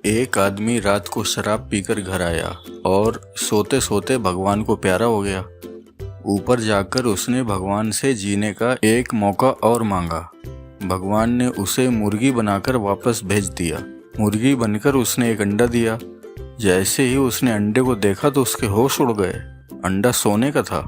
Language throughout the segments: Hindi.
एक आदमी रात को शराब पीकर घर आया और सोते सोते भगवान को प्यारा हो गया। ऊपर जाकर उसने भगवान से जीने का एक मौका और मांगा। भगवान ने उसे मुर्गी बनाकर वापस भेज दिया। मुर्गी बनकर उसने एक अंडा दिया। जैसे ही उसने अंडे को देखा तो उसके होश उड़ गए। अंडा सोने का था।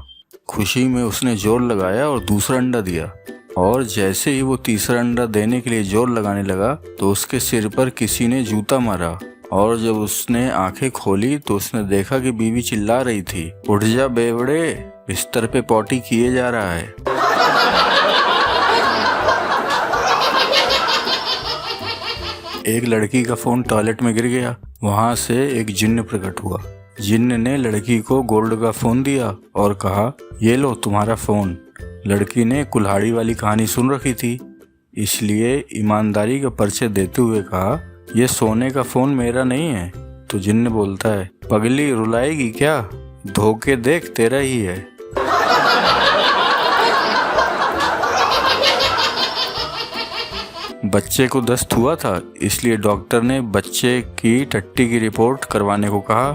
खुशी में उसने जोर लगाया और दूसरा अंडा दिया, और जैसे ही वो तीसरा अंडा देने के लिए जोर लगाने लगा तो उसके सिर पर किसी ने जूता मारा। और जब उसने आंखें खोली तो उसने देखा कि बीवी चिल्ला रही थी, उठ जा बेवड़े, बिस्तर पे पॉटी किए जा रहा है। एक लड़की का फोन टॉयलेट में गिर गया। वहां से एक जिन्न प्रकट हुआ। जिन्न ने लड़की को गोल्ड का फोन दिया और कहा, ये लो तुम्हारा फोन। लड़की ने कुल्हाड़ी वाली कहानी सुन रखी थी, इसलिए ईमानदारी का परिचय देते हुए कहा, ये सोने का फोन मेरा नहीं है। तो जिन्न बोलता है, पगली रुलाएगी क्या, धोखे देख तेरा ही है। बच्चे को दस्त हुआ था, इसलिए डॉक्टर ने बच्चे की टट्टी की रिपोर्ट करवाने को कहा।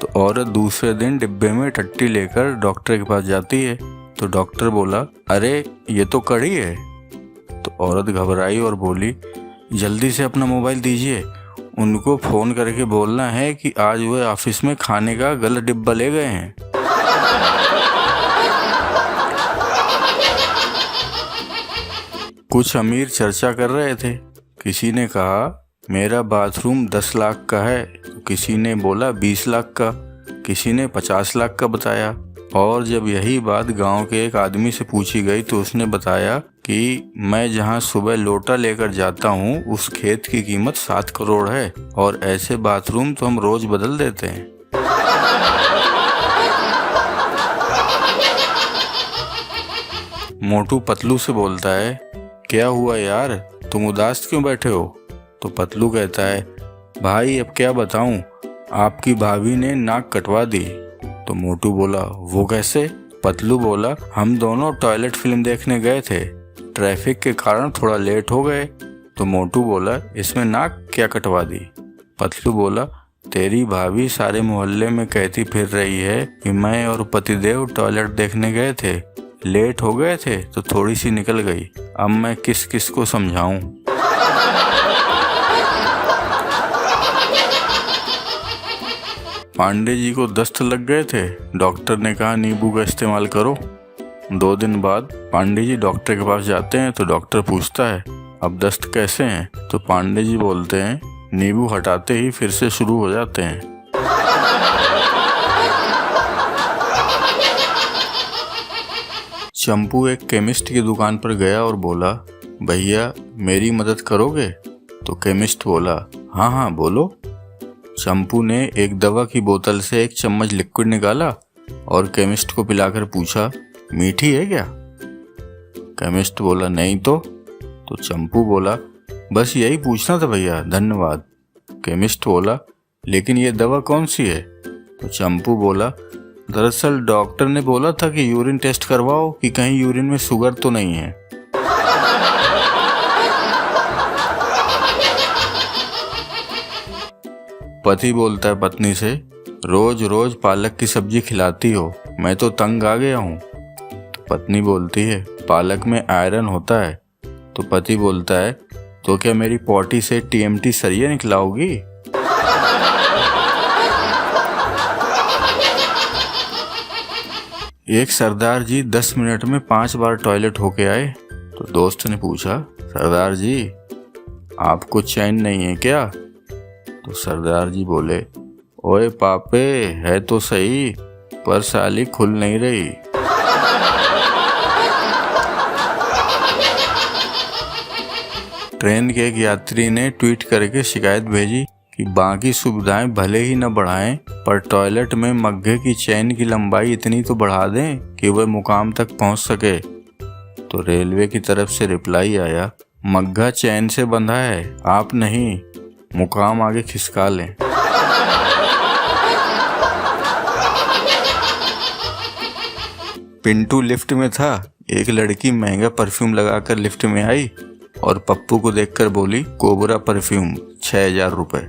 तो औरत दूसरे दिन डिब्बे में टट्टी लेकर डॉक्टर के पास जाती है। तो डॉक्टर बोला, अरे ये तो कड़ी है। तो औरत घबराई और बोली, जल्दी से अपना मोबाइल दीजिए, उनको फ़ोन करके बोलना है कि आज वह ऑफिस में खाने का गलत डिब्बा ले गए हैं। कुछ अमीर चर्चा कर रहे थे। किसी ने कहा, मेरा बाथरूम 10 लाख का है। तो किसी ने बोला 20 लाख का, किसी ने 50 लाख का बताया। और जब यही बात गांव के एक आदमी से पूछी गई तो उसने बताया कि मैं जहां सुबह लोटा लेकर जाता हूं उस खेत की कीमत 7 करोड़ है, और ऐसे बाथरूम तो हम रोज बदल देते हैं। मोटू पतलू से बोलता है, क्या हुआ यार, तुम उदास क्यों बैठे हो? तो पतलू कहता है, भाई अब क्या बताऊं, आपकी भाभी ने नाक कटवा दी। तो मोटू बोला, वो कैसे? पतलू बोला, हम दोनों टॉयलेट फिल्म देखने गए थे, ट्रैफिक के कारण थोड़ा लेट हो गए। तो मोटू बोला, इसमें नाक क्या कटवा दी? पतलू बोला, तेरी भाभी सारे मोहल्ले में कहती फिर रही है कि मैं और पतिदेव टॉयलेट देखने गए थे, लेट हो गए थे तो थोड़ी सी निकल गई, अब मैं किस किस को समझाऊं। पांडे जी को दस्त लग गए थे। डॉक्टर ने कहा, नींबू का इस्तेमाल करो। 2 दिन बाद पांडे जी डॉक्टर के पास जाते हैं। तो डॉक्टर पूछता है, अब दस्त कैसे हैं? तो पांडे जी बोलते हैं, नींबू हटाते ही फिर से शुरू हो जाते हैं। चंपू एक केमिस्ट की दुकान पर गया और बोला, भैया मेरी मदद करोगे? तो केमिस्ट बोला, हाँ हाँ बोलो। चंपू ने एक दवा की बोतल से एक चम्मच लिक्विड निकाला और केमिस्ट को पिलाकर पूछा, मीठी है क्या? केमिस्ट बोला, नहीं तो चंपू बोला, बस यही पूछना था भैया, धन्यवाद। केमिस्ट बोला, लेकिन ये दवा कौन सी है? तो चंपू बोला, दरअसल डॉक्टर ने बोला था कि यूरिन टेस्ट करवाओ कि कहीं यूरिन में शुगर तो नहीं है। पति बोलता है पत्नी से, रोज रोज पालक की सब्जी खिलाती हो, मैं तो तंग आ गया हूँ। तो पत्नी बोलती है, पालक में आयरन होता है। तो पति बोलता है, तो क्या मेरी पॉटी से TMT सरिया निकलाओगी? एक सरदार जी 10 मिनट में 5 बार टॉयलेट होके आए। तो दोस्त ने पूछा, सरदार जी आपको चैन नहीं है क्या? तो सरदार जी बोले, ओए पापे है तो सही, पर साली खुल नहीं रही। ट्रेन के एक यात्री ने ट्वीट करके शिकायत भेजी कि बाकी सुविधाएं भले ही न बढ़ाएं, पर टॉयलेट में मग्घे की चैन की लंबाई इतनी तो बढ़ा दें कि वह मुकाम तक पहुंच सके। तो रेलवे की तरफ से रिप्लाई आया, मग्घा चैन से बंधा है, आप नहीं, मुकाम आगे खिसका लें। पिंटू लिफ्ट में था। एक लड़की महंगा परफ्यूम लगाकर लिफ्ट में आई और पप्पू को देखकर बोली, कोबरा परफ्यूम 6000 रुपए।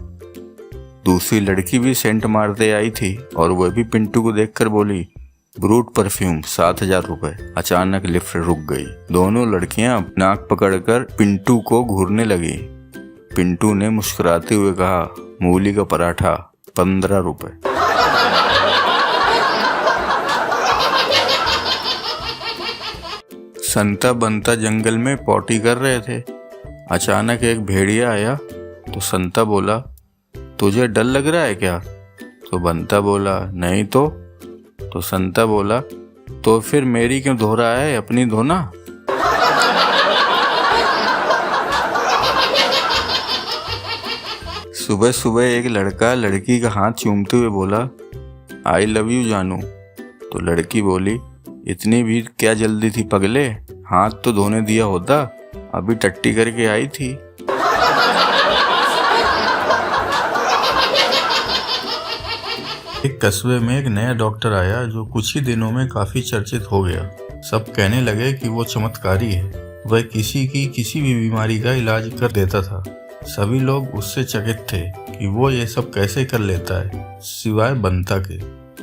दूसरी लड़की भी सेंट मारते आई थी और वह भी पिंटू को देखकर बोली, ब्रूट परफ्यूम 7,000 रुपए। अचानक लिफ्ट रुक गई। दोनों लड़कियां नाक पकड़कर पिंटू को घूरने लगी। पिंटू ने मुस्कुराते हुए कहा, मूली का पराठा 15 रुपए। संता बंता जंगल में पॉटी कर रहे थे। अचानक एक भेड़िया आया तो संता बोला, तुझे डर लग रहा है क्या? तो बंता बोला, नहीं तो संता बोला, तो फिर मेरी क्यों धो रहा है, अपनी धोना। सुबह सुबह एक लड़का लड़की का हाथ चूमते हुए बोला, आई लव यू जानू। तो लड़की बोली, इतनी भी क्या जल्दी थी पगले, हाथ तो धोने दिया होता, अभी टट्टी करके आई थी। एक कस्बे में एक नया डॉक्टर आया जो कुछ ही दिनों में काफी चर्चित हो गया। सब कहने लगे कि वो चमत्कारी है, वह किसी भी बीमारी का इलाज कर देता था। सभी लोग उससे चकित थे कि वो ये सब कैसे कर लेता है, सिवाय बंता के।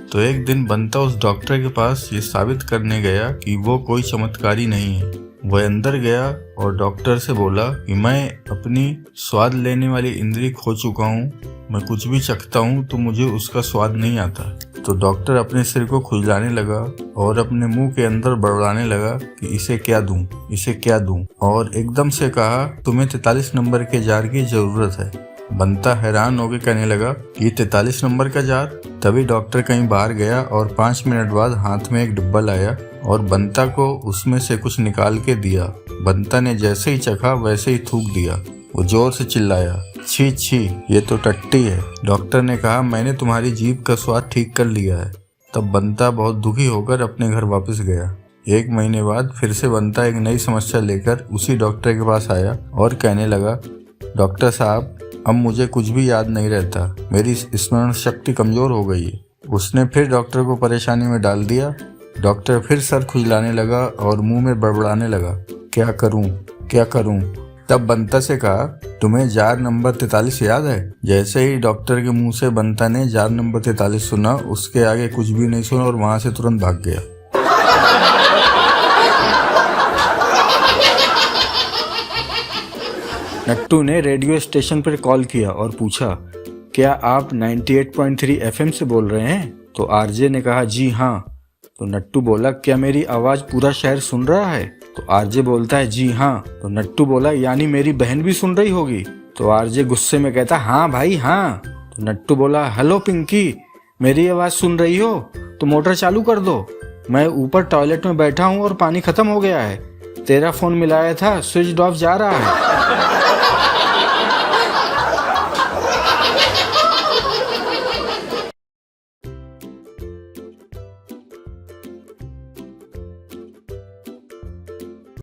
तो एक दिन बंता उस डॉक्टर के पास ये साबित करने गया कि वो कोई चमत्कारी नहीं है। वह अंदर गया और डॉक्टर से बोला कि मैं अपनी स्वाद लेने वाली इंद्री खो चुका हूँ, मैं कुछ भी चखता हूँ तो मुझे उसका स्वाद नहीं आता। तो डॉक्टर अपने सिर को खुजलाने लगा और अपने मुंह के अंदर बड़बड़ाने लगा कि इसे क्या दूं, इसे क्या दूं, और एकदम से कहा, तुम्हें 43 नंबर के जार की जरूरत है। बंता हैरान होकर कहने लगा, ये 43 नंबर का जार? तभी डॉक्टर कहीं बाहर गया और 5 मिनट बाद हाथ में एक डिब्बा लाया और बंता को उसमें से कुछ निकाल के दिया। बंता ने जैसे ही चखा वैसे ही थूक दिया। वो जोर से चिल्लाया, छी छी, ये तो टट्टी है। डॉक्टर ने कहा, मैंने तुम्हारी जीभ का स्वाद ठीक कर लिया है। तब बंता बहुत दुखी होकर अपने घर वापस गया। 1 महीने बाद फिर से बंता एक नई समस्या लेकर उसी डॉक्टर के पास आया और कहने लगा, डॉक्टर साहब, अब मुझे कुछ भी याद नहीं रहता, मेरी स्मरण शक्ति कमजोर हो गई है। उसने फिर डॉक्टर को परेशानी में डाल दिया। डॉक्टर फिर सर खुजलाने लगा और मुंह में बड़बड़ाने लगा, क्या करूं, क्या करूं। तब बंता से कहा, तुम्हें जार नंबर 43 याद है? जैसे ही डॉक्टर के मुंह से बंता ने जार नंबर 43 सुना, उसके आगे कुछ भी नहीं सुना और वहां से तुरंत भाग गया। नट्टू ने रेडियो स्टेशन पर कॉल किया और पूछा, क्या आप 98.3 FM से बोल रहे हैं? तो आरजे ने कहा, जी हाँ। तो नट्टू बोला, क्या मेरी आवाज पूरा शहर सुन रहा है? तो आरजे बोलता है, जी हाँ। तो नट्टू बोला, यानी मेरी बहन भी सुन रही होगी? तो आरजे गुस्से में कहता, हाँ भाई हाँ। तो नट्टू बोला, हेलो पिंकी, मेरी आवाज सुन रही हो तो मोटर चालू कर दो, मैं ऊपर टॉयलेट में बैठा हूँ और पानी खत्म हो गया है, तेरा फोन मिलाया था, स्विच ऑफ जा रहा है।